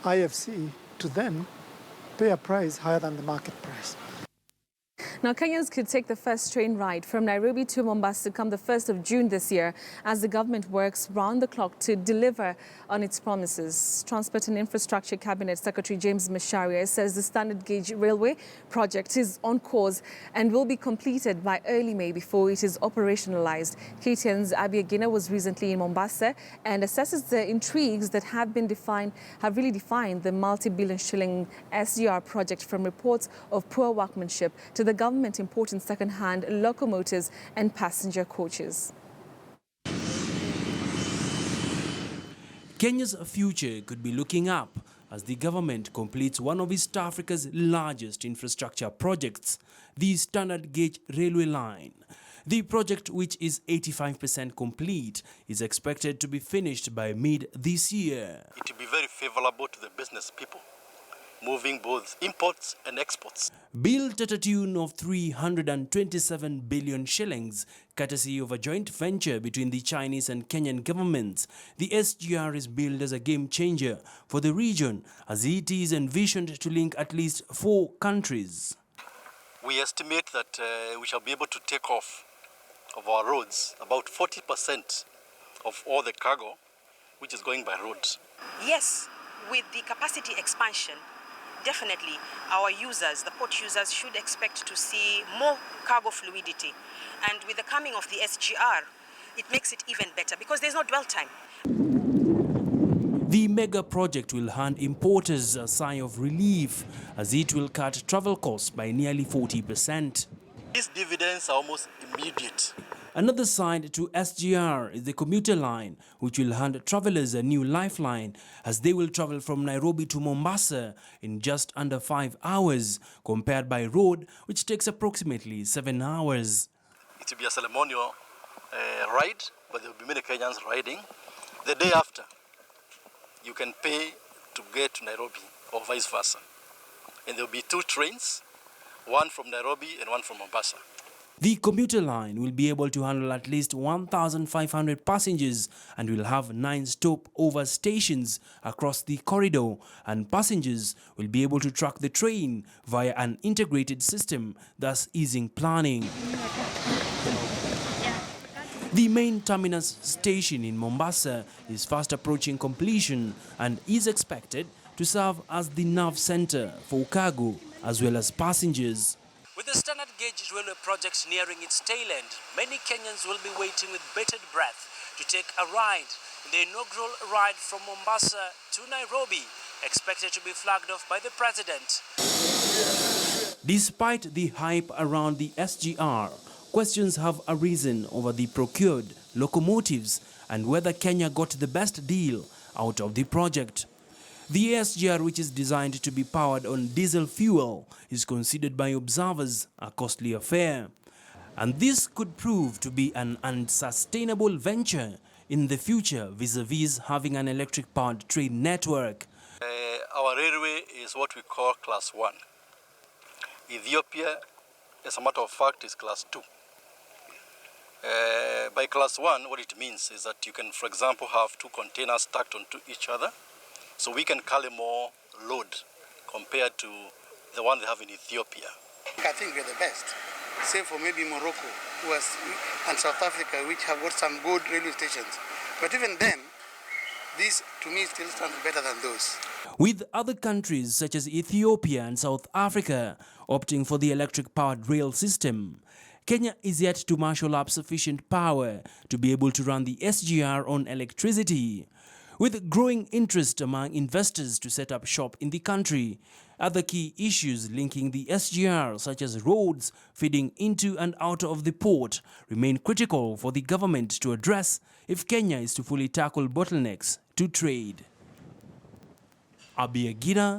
IFC to then pay a price higher than the market price. Now, Kenyans could take the first train ride from Nairobi to Mombasa come the 1st of June this year as the government works round the clock to deliver on its promises. Transport and Infrastructure Cabinet Secretary James Macharia says the standard gauge railway project is on course and will be completed by early May before it is operationalized. KTN's Abby Agina was recently in Mombasa and assesses the intrigues that have really defined the multi-billion shilling SGR project, from reports of poor workmanship to the government importing second-hand locomotives and passenger coaches. Kenya's future could be looking up as the government completes one of East Africa's largest infrastructure projects, the standard gauge railway line. The project, which is 85% complete, is expected to be finished by mid this year. It will be very favorable to the business people, moving both imports and exports. Built at a tune of 327 billion shillings, courtesy of a joint venture between the Chinese and Kenyan governments, the SGR is billed as a game changer for the region, as it is envisioned to link at least 4 countries. We estimate that we shall be able to take off of our roads about 40% of all the cargo which is going by roads. Yes, with the capacity expansion, definitely our users, the port users, should expect to see more cargo fluidity. And with the coming of the SGR, it makes it even better because there's no dwell time. The mega project will hand importers a sigh of relief, as it will cut travel costs by nearly 40%. These dividends are almost immediate. Another side to SGR is the commuter line, which will hand travelers a new lifeline, as they will travel from Nairobi to Mombasa in just under 5 hours, compared by road, which takes approximately 7 hours. It will be a ceremonial ride, but there will be many Kenyans riding. The day after, you can pay to get to Nairobi or vice versa. And there will be 2 trains, one from Nairobi and one from Mombasa. The commuter line will be able to handle at least 1,500 passengers and will have 9 stopover stations across the corridor, and passengers will be able to track the train via an integrated system, thus easing planning. The main terminus station in Mombasa is fast approaching completion and is expected to serve as the nerve center for cargo as well as passengers. With the standard gauge railway project nearing its tail end, many Kenyans will be waiting with bated breath to take a ride in the inaugural ride from Mombasa to Nairobi, expected to be flagged off by the president. Despite the hype around the SGR, questions have arisen over the procured locomotives and whether Kenya got the best deal out of the project. The SGR, which is designed to be powered on diesel fuel, is considered by observers a costly affair. And this could prove to be an unsustainable venture in the future vis-a-vis having an electric-powered train network. Our railway is what we call Class 1. Ethiopia, as a matter of fact, is Class 2. By Class 1, what it means is that you can, for example, have 2 containers stacked onto each other. So we can carry more load compared to the one they have in Ethiopia. I think we're the best, save for maybe Morocco and South Africa, which have got some good railway stations. But even then, this to me still stands better than those. With other countries such as Ethiopia and South Africa opting for the electric-powered rail system, Kenya is yet to marshal up sufficient power to be able to run the SGR on electricity. With growing interest among investors to set up shop in the country, other key issues linking the SGR, such as roads feeding into and out of the port, remain critical for the government to address if Kenya is to fully tackle bottlenecks to trade. Abby Agina,